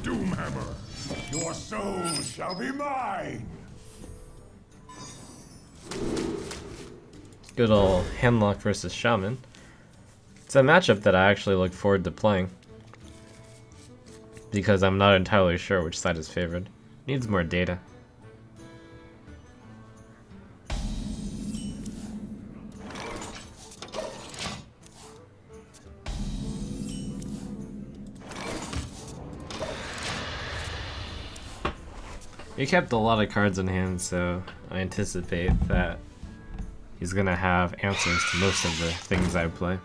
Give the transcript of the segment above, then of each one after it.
Doomhammer. Your soul shall be mine. Good old Warlock versus Shaman. It's a matchup that I actually look forward to playing, because I'm not entirely sure which side is favored. Needs more data. He kept a lot of cards in hand, so I anticipate that he's gonna have answers to most of the things I play.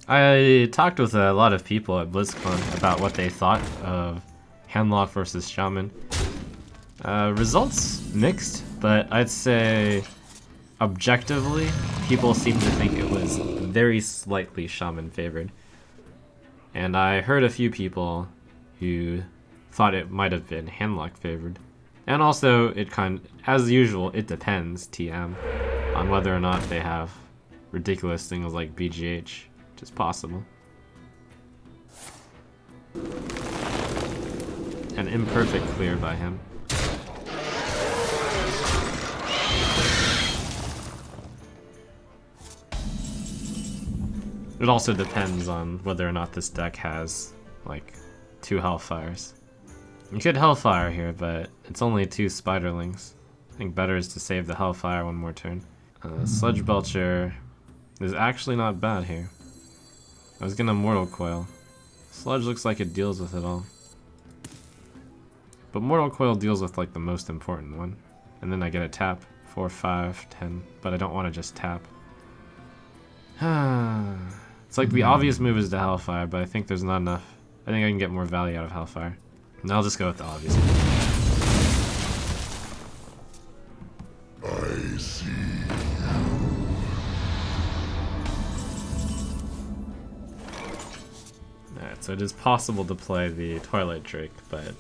I talked with a lot of people at BlizzCon about what they thought of Warlock versus Shaman. Results mixed, but I'd say objectively, people seem to think it was very slightly Shaman favored. And I heard a few people who thought it might have been Warlock favored. And also, as usual, it depends, TM, on whether or not they have ridiculous things like BGH, which is possible. An imperfect clear by him. It also depends on whether or not this deck has, like, 2 Hellfires. You could Hellfire here, but it's only 2 Spiderlings. I think better is to save the Hellfire one more turn. Sludge Belcher is actually not bad here. I was gonna Mortal Coil. Sludge looks like it deals with it all. But Mortal Coil deals with, like, the most important one. And then I get a tap. 4, 5, 10. But I don't want to just tap. It's like the obvious move is to Hellfire, but I think there's not enough. I think I can get more value out of Hellfire. And I'll just go with the obvious move. I see you. Alright, so it is possible to play the Twilight Drake, but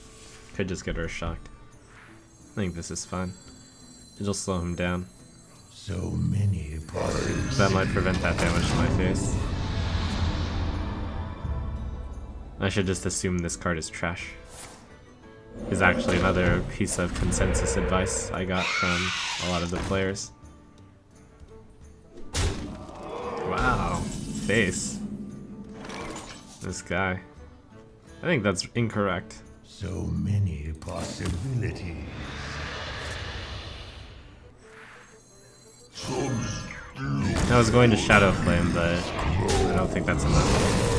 could just get Earthshocked. I think this is fine. It'll slow him down. So many possibilities. That might prevent that damage to my face. I should just assume this card is trash. Is actually another piece of consensus advice I got from a lot of the players. Wow, face. This guy. I think that's incorrect. So many possibilities. I was going to Shadow Flame, but I don't think that's enough.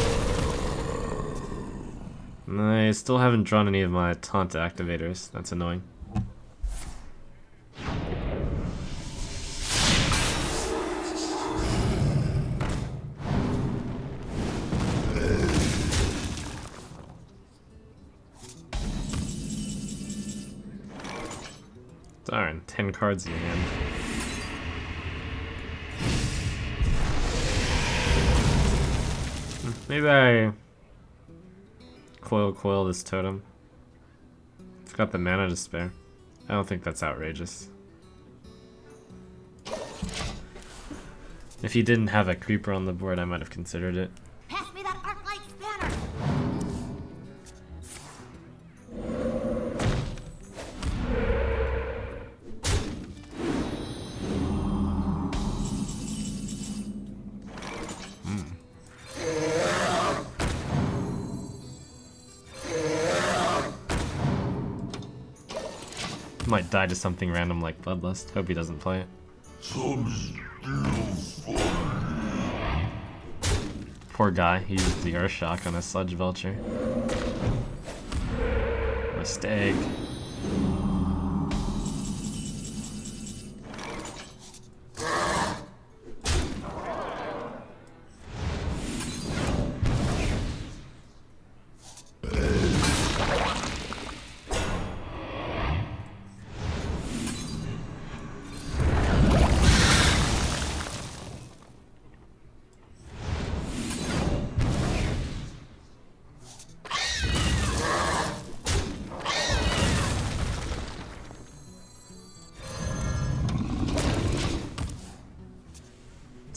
I still haven't drawn any of my taunt activators. That's annoying. Darn, 10 cards in hand. Maybe I coil this totem. It's got the mana to spare. I don't think that's outrageous. If he didn't have a creeper on the board, I might have considered it. Pass me that arc-light spanner! Might die to something random like Bloodlust. Hope he doesn't play it. Poor guy, he used the Earthshock on a Sludge Belcher. Mistake.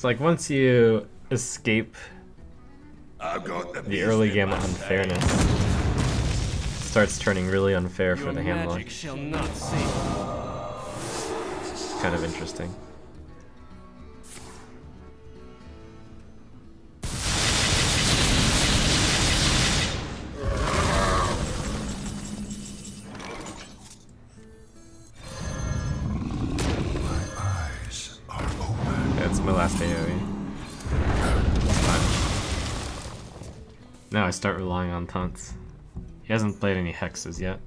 like once you escape I've got the early game unfairness, it starts turning really unfair for the handler. Shall not see. It's kind of interesting. That's my last AoE. It's fine. Now I start relying on taunts. He hasn't played any hexes yet.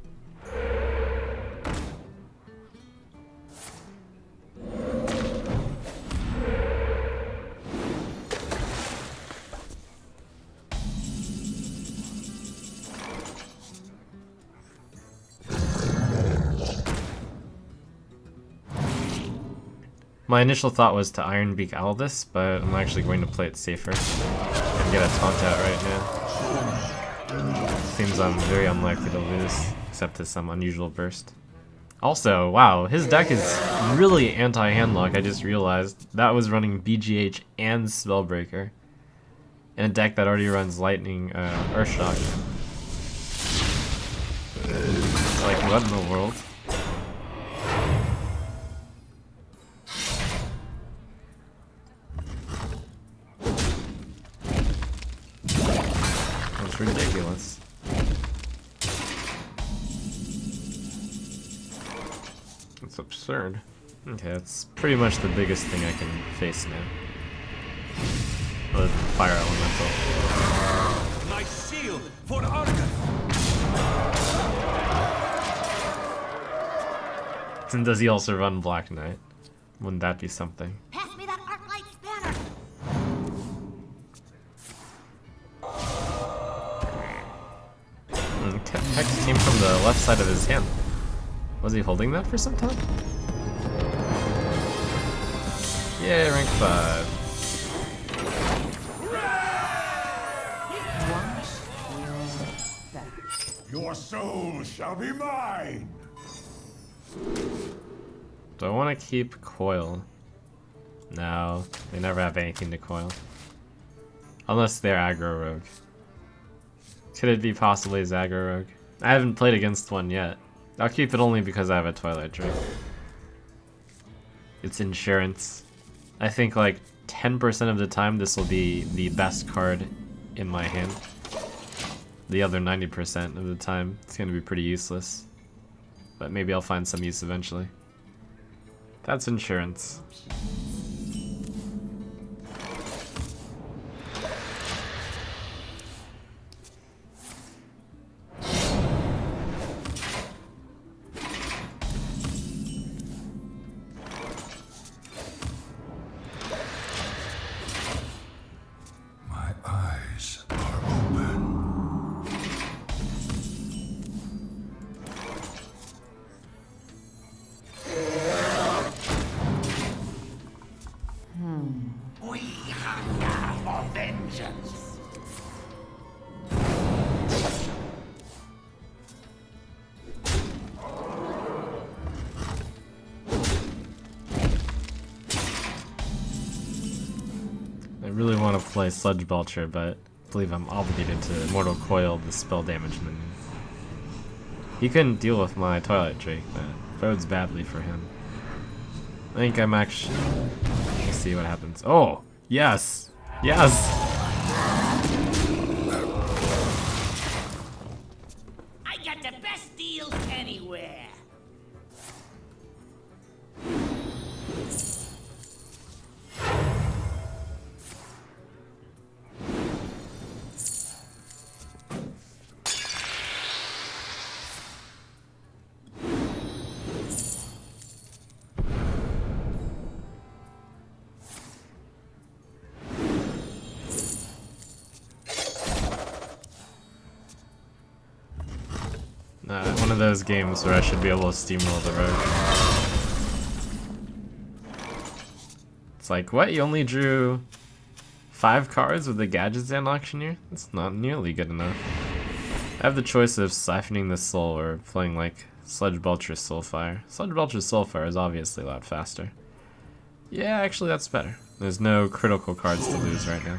My initial thought was to Iron Beak Owl this, but I'm actually going to play it safer and get a taunt out right now. Seems I'm very unlikely to lose, except to some unusual burst. Also, wow, his deck is really anti-handlock, I just realized. That was running BGH and Spellbreaker in a deck that already runs Lightning, Earthshock. Like, what in the world? That's ridiculous. That's absurd. Okay, that's pretty much the biggest thing I can face now. Other than Fire Elemental. My shield for Argus. And does he also run Black Knight? Wouldn't that be something? Pass me that Arclight Spanner. Hex came from the left side of his hand. Was he holding that for some time? Yeah, rank 5. Your soul shall be mine. Do I want to keep Coil? No, they never have anything to Coil. Unless they're aggro rogue. Could it be possibly his aggro rogue? I haven't played against one yet. I'll keep it only because I have a Twilight Drake. It's insurance. I think like 10% of the time this will be the best card in my hand. The other 90% of the time it's going to be pretty useless. But maybe I'll find some use eventually. That's insurance. My eyes are open. We hunger for vengeance. I really want to play Sludge Belcher, but I believe I'm obligated to Immortal Coil the spell damage minion. He couldn't deal with my Twilight Drake, that bodes badly for him. I think I'm actually... Let's see what happens. Oh! Yes! Yes! I got the best deals anywhere. One of those games where I should be able to steamroll the rogue. It's like, what? You only drew 5 cards with the Gadgetzan Auctioneer? That's not nearly good enough. I have the choice of siphoning the soul or playing like Sludge Belcher's Soulfire. Sludge Belcher's Soulfire is obviously a lot faster. Yeah, actually that's better. There's no critical cards to lose right now.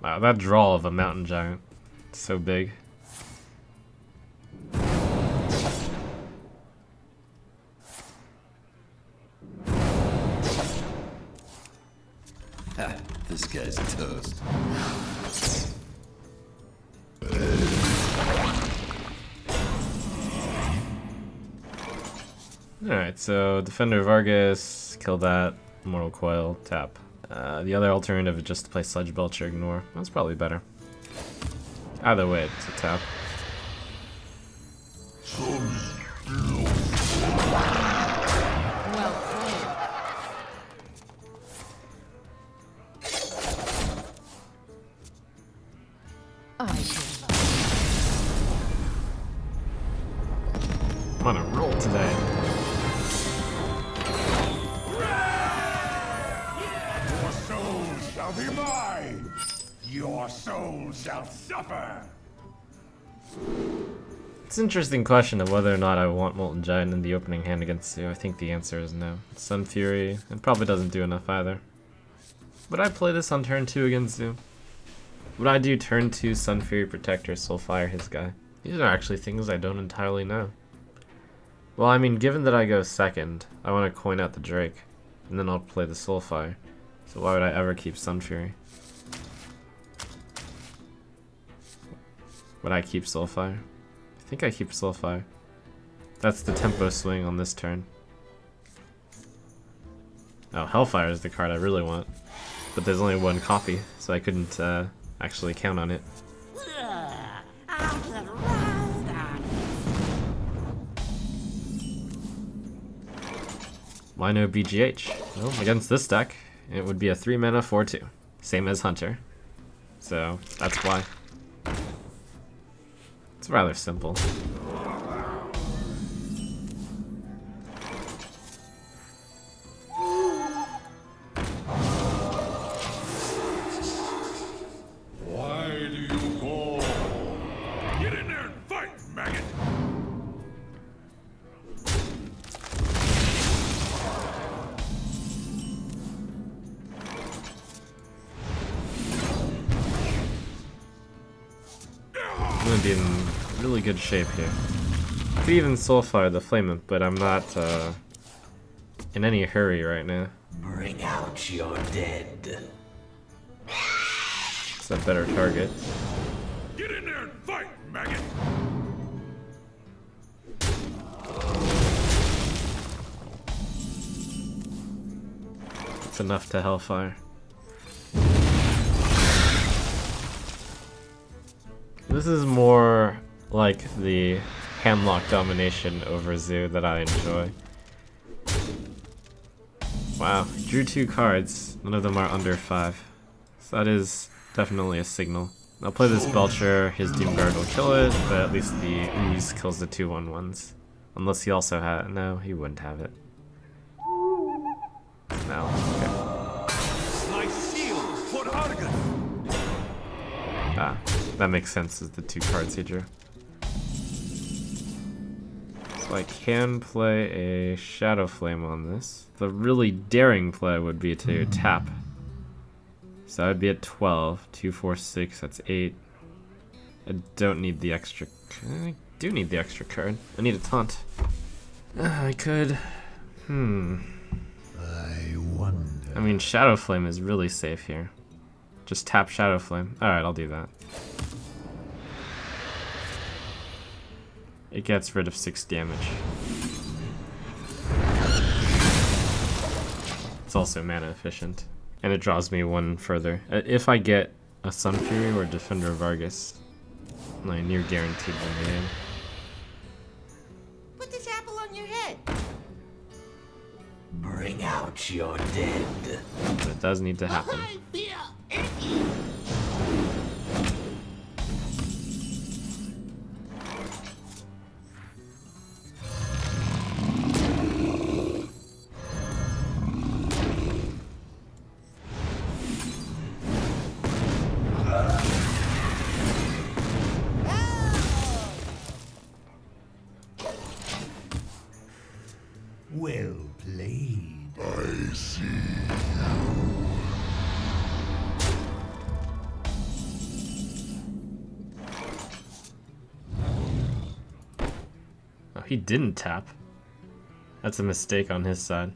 Wow, that draw of a mountain giant. It's so big. This guy's toast. Alright, so Defender Vargas, kill that, Mortal Coil, tap. The other alternative is just to play Sludge Belcher, ignore. That's probably better. Either way, it's a tap. Well played. I should. I'm on a roll today. Your soul shall be mine! Your soul shall suffer! It's an interesting question of whether or not I want Molten Giant in the opening hand against you. I think the answer is no. Sun Fury, it probably doesn't do enough either. Would I play this on turn 2 against you? Would I do turn 2 Sun Fury Protector, Soulfire his guy? These are actually things I don't entirely know. Well, I mean, given that I go second, I want to coin out the Drake, and then I'll play the Soulfire. So why would I ever keep Sun Fury? Would I keep Soulfire? I think I keep Soulfire. That's the tempo swing on this turn. Oh, Hellfire is the card I really want. But there's only one copy, so I couldn't actually count on it. I'll get right on Why no BGH? Well, against this deck, it would be a 3-mana 4/2. Same as Hunter. So, that's why. It's rather simple. Why do you call? Get in there and fight, maggot! I'm gonna be in really good shape here. I could even Soulfire the Flamant, but I'm not in any hurry right now. Bring out your dead. It's a better target. Get in there and fight, maggot! It's enough to Hellfire. This is more like the handlock domination over Zoo that I enjoy. Wow, drew 2 cards. None of them are under 5. So that is definitely a signal. I'll play this Belcher, his Doomguard will kill it, but at least the Ooze kills the 2/1/1s. Unless he also had... no, he wouldn't have it. No, okay. My seal for Argus! Ah, that makes sense as the 2 cards he drew. So I can play a Shadow Flame on this. The really daring play would be to tap. So I would be at 12. 2, 4, 6, that's 8. I don't need the extra... I do need the extra card. I need a taunt. I could... I wonder. I mean, Shadow Flame is really safe here. Just tap Shadow Flame. Alright, I'll do that. It gets rid of 6 damage. It's also mana efficient. And it draws me 1 further. If I get a Sun Fury or Defender Vargas, I near guaranteed win the game. Put this apple on your head. Bring out your dead. But it does need to happen. I feel icky. Well played. I see. Oh, he didn't tap. That's a mistake on his side.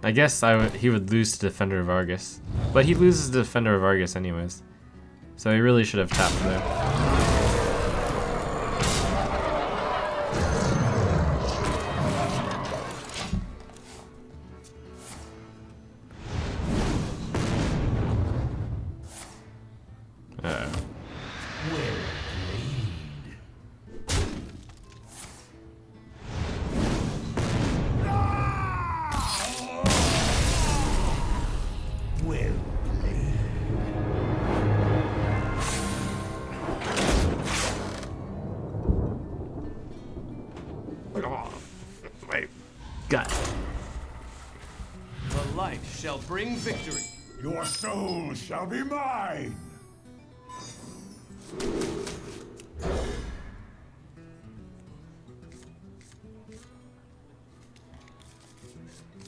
I guess he would lose to Defender of Argus. But he loses to Defender of Argus anyways. So he really should have tapped there. Well played. Well played. Wait. Got it. The light shall bring victory. Your soul shall be mine.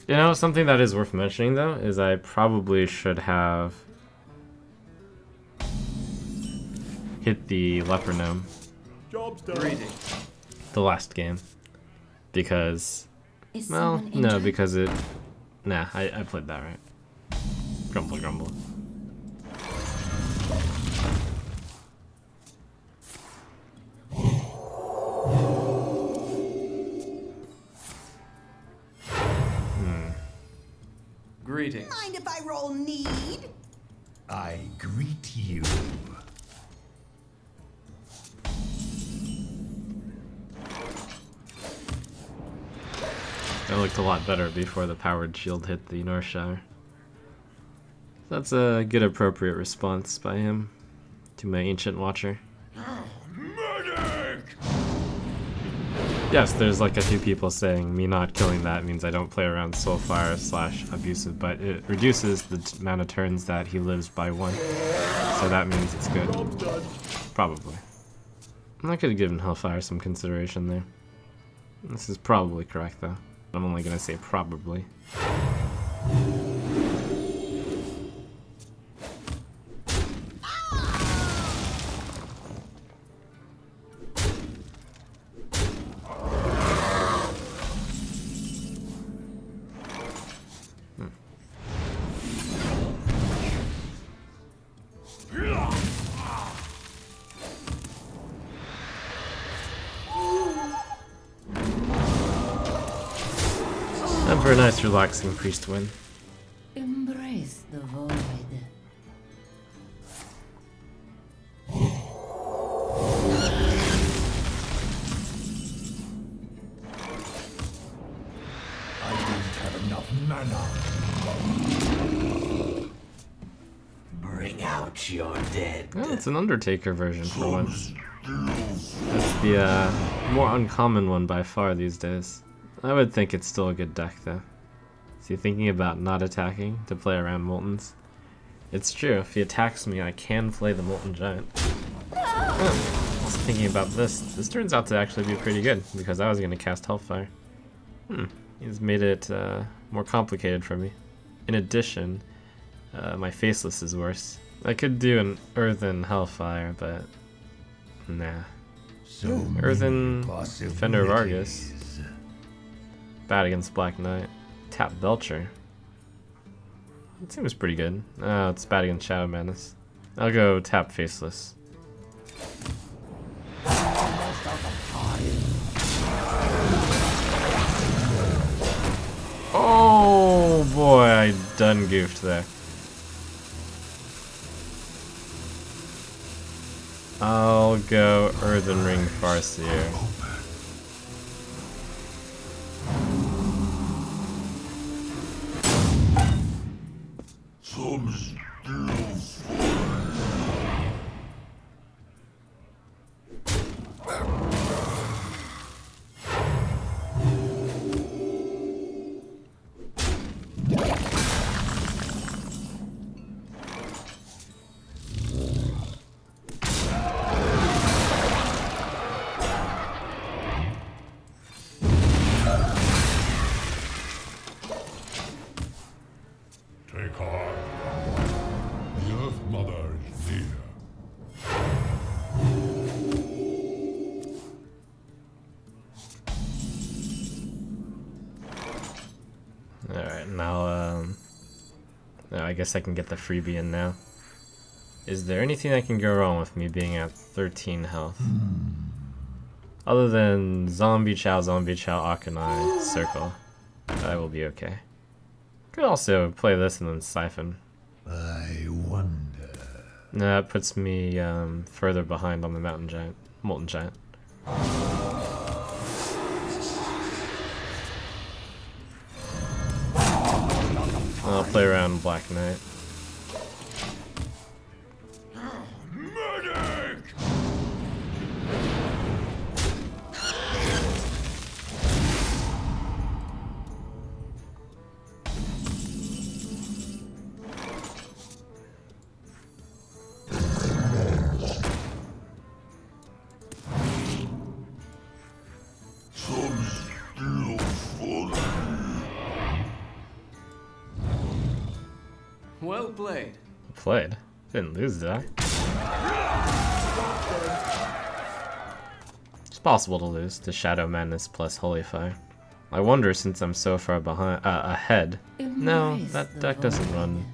You know, something that is worth mentioning though is I probably should have hit the leper gnome Greetings. the last game because, Is well, someone no, injured? because it. Nah, I played that right. Grumble, grumble. Greetings. Mind if I roll need? I greet you. It looked a lot better before the powered shield hit the Northshire. That's a good appropriate response by him to my Ancient Watcher. Medic! Yes, there's like a few people saying me not killing that means I don't play around Soulfire / Abusive, but it reduces the amount of turns that he lives by 1. So that means it's good. Probably. I could have given Hellfire some consideration there. This is probably correct though. I'm only gonna say probably. Time for a nice relaxing priest win. Embrace the void. I don't have enough mana. Bring out your dead. Oh, it's an Undertaker version for once. That's the more uncommon one by far these days. I would think it's still a good deck though. So you're thinking about not attacking to play around Moltens? It's true, if he attacks me I can play the Molten Giant. Oh, I was thinking about this. This turns out to actually be pretty good because I was going to cast Hellfire. He's made it more complicated for me. In addition, my Faceless is worse. I could do an Earthen Hellfire, but nah. So many Earthen Defender of Argus. possibilities. Bad against Black Knight. Tap Belcher. It seems pretty good. Oh, it's bad against Shadow Madness. I'll go tap Faceless. Oh boy, I done goofed there. I'll go Earthen Ring Farseer. Some still now, I guess I can get the freebie in now. Is there anything that can go wrong with me being at 13 health? Other than Zombie Chow, Akanai, Circle, I will be okay. Could also play this and then Siphon. I wonder. No, that puts me further behind on the Molten Giant. I'll play around Black Knight. Medic! Well played. Played. Didn't lose, did I? It's possible to lose to Shadow Madness plus Holy Fire. I wonder, since I'm so far behind, ahead. No, Embrace that the deck doesn't void. run.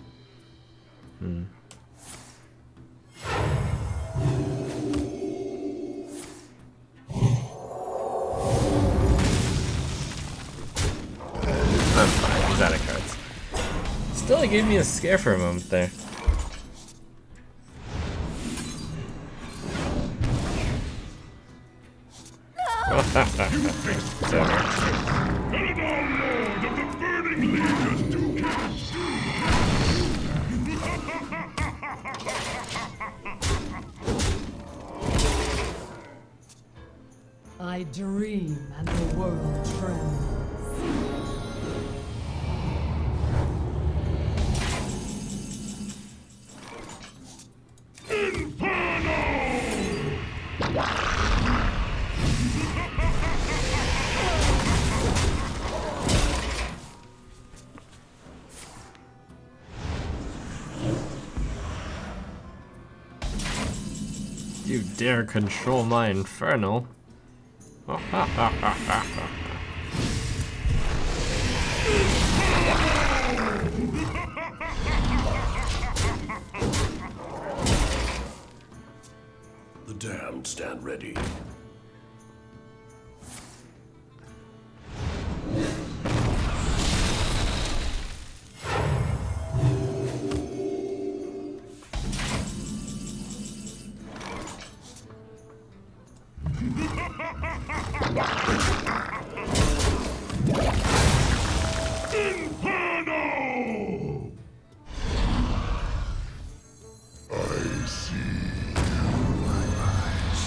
I'm fine. He's out of cards. Still, he gave me a scare for a moment there. It's over. Paladin Lord of the Burning Legion to cast I dream and the world trembles. You dare control my Infernal? The damned stand ready. Inferno! I see my eyes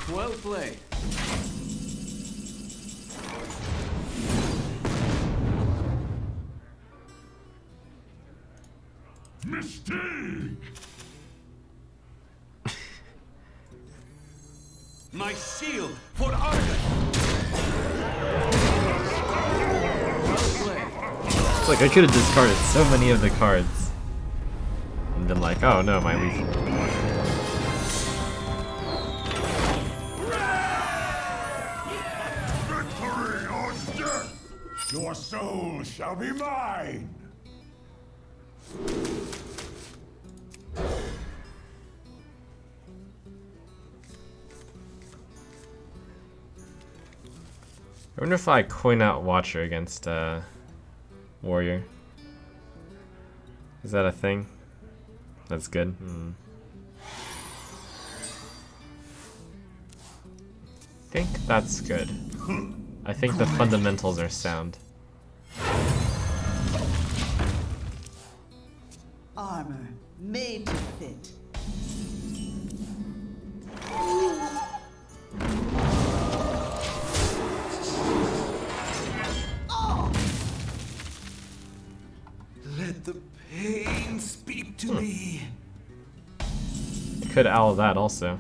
Well played. Mistake! My shield for Argus! Well played. It's like I could have discarded so many of the cards. And been like, oh no, my leaf. Victory or death! Your soul shall be mine! I wonder if I coin out Watcher against Warrior. Is that a thing? That's good. I think that's good. I think the fundamentals are sound. Armor made to fit. Let the pain speak to me. I could owl that also.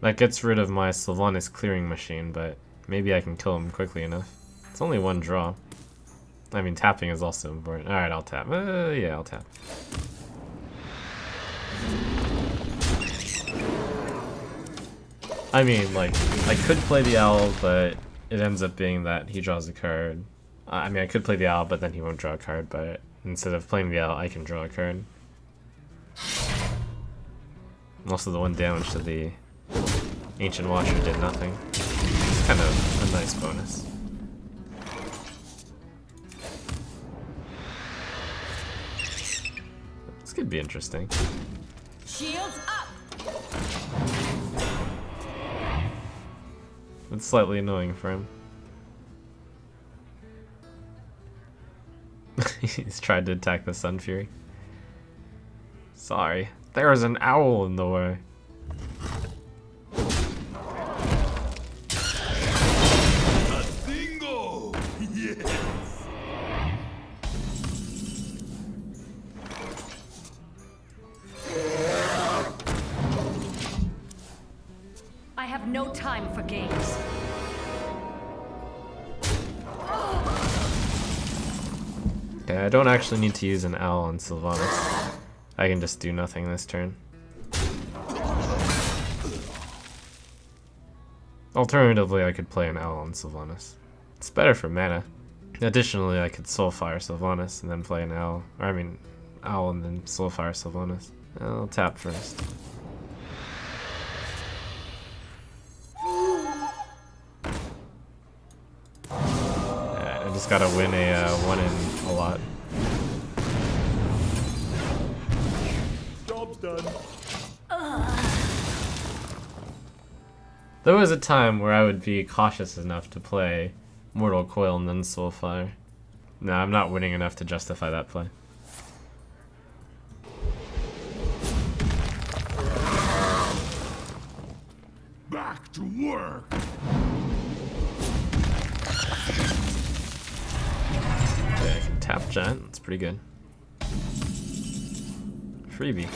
That gets rid of my Sylvanas clearing machine, but maybe I can kill him quickly enough. It's only one draw. I mean, tapping is also important. Alright, I'll tap. Yeah, I'll tap. I mean, like, I could play the owl, but it ends up being that he draws a card. I mean, I could play the owl, but then he won't draw a card, but instead of playing the owl, I can draw a card. Also, the 1 damage to the Ancient Watcher did nothing. It's kind of a nice bonus. This could be interesting. Shields up! It's slightly annoying for him. He's tried to attack the Sun Fury. Sorry, there's an owl in the way. A dingo! Yes! I have no time for games. Okay, I don't actually need to use an owl on Sylvanas. I can just do nothing this turn. Alternatively, I could play an owl on Sylvanas. It's better for mana. Additionally, I could Soulfire Sylvanas and then play an owl. Or I mean, owl and then Soulfire Sylvanas. I'll tap first. I just gotta win a 1 in a lot. Job's done. There was a time where I would be cautious enough to play Mortal Coil and then Soulfire. No, I'm not winning enough to justify that play. Back to work. Okay, I can tap Giant, that's pretty good. Freebie.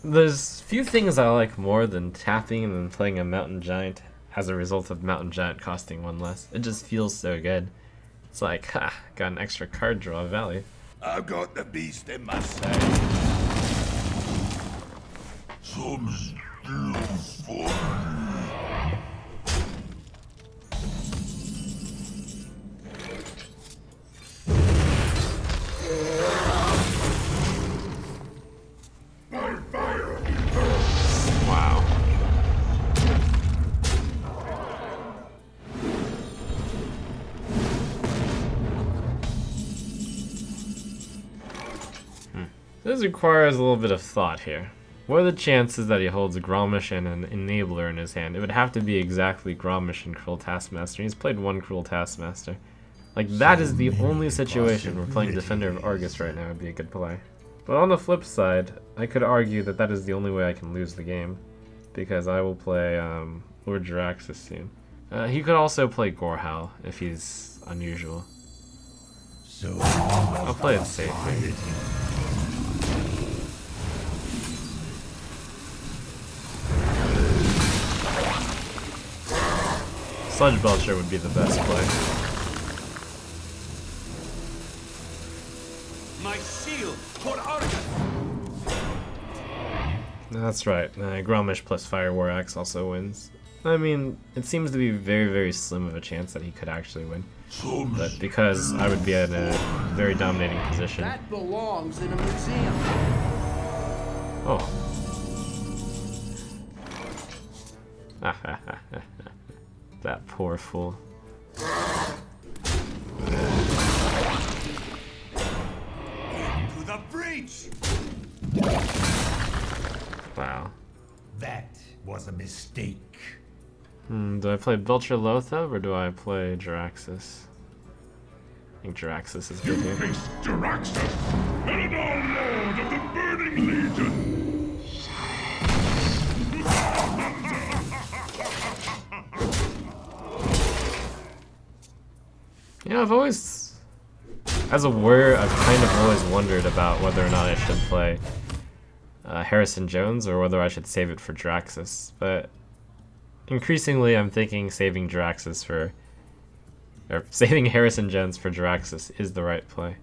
There's few things I like more than tapping and then playing a Mountain Giant as a result of Mountain Giant costing 1 less. It just feels so good. It's like, ha, got an extra card draw value. I've got the beast in my sight. Some still fun. My fire. Wow. This requires a little bit of thought here. What are the chances that he holds Gromish and an Enabler in his hand? It would have to be exactly Gromish and Cruel Taskmaster. He's played 1 Cruel Taskmaster. Like, that is the only situation where playing Defender of Argus right now would be a good play. But on the flip side, I could argue that that is the only way I can lose the game. Because I will play Lord Jiraxis soon. He could also play Gorehowl if he's unusual. So I'll play it safe. Sludge Belcher would be the best play. My shield for Argus! That's right. Gromish plus Fire War Axe also wins. I mean, it seems to be very, very slim of a chance that he could actually win. But because I would be in a very dominating position. That belongs in a museum. Oh. That poor fool. To the breach! Wow. that was a mistake. Do I play Belcher Lothar or do I play Jiraxis? I think Jiraxis is You good here. face Jiraxis, Eladon Lord of the Burning Legion. You know, I've always, as a warrior, I've kind of always wondered about whether or not I should play Harrison Jones or whether I should save it for Jiraxis. But increasingly, I'm thinking saving Jiraxis for, or saving Harrison Jones for Jiraxis is the right play.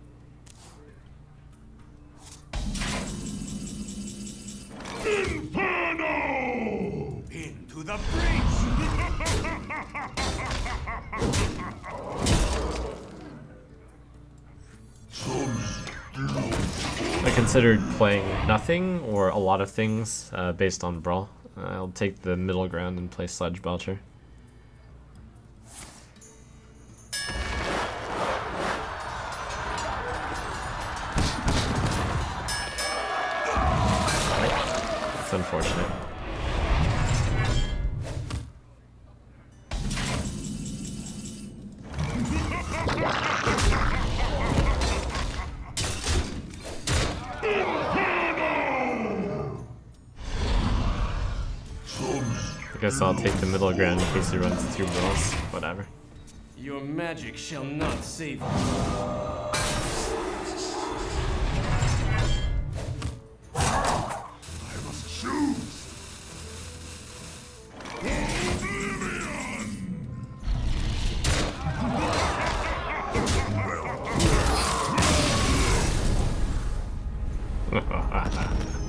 I considered playing nothing or a lot of things based on Brawl. I'll take the middle ground and play Sledge Belcher. It's unfortunate. I guess I'll take the middle ground in case he runs 2 brawls. Whatever. Your magic shall not save you. I must choose. Oblivion.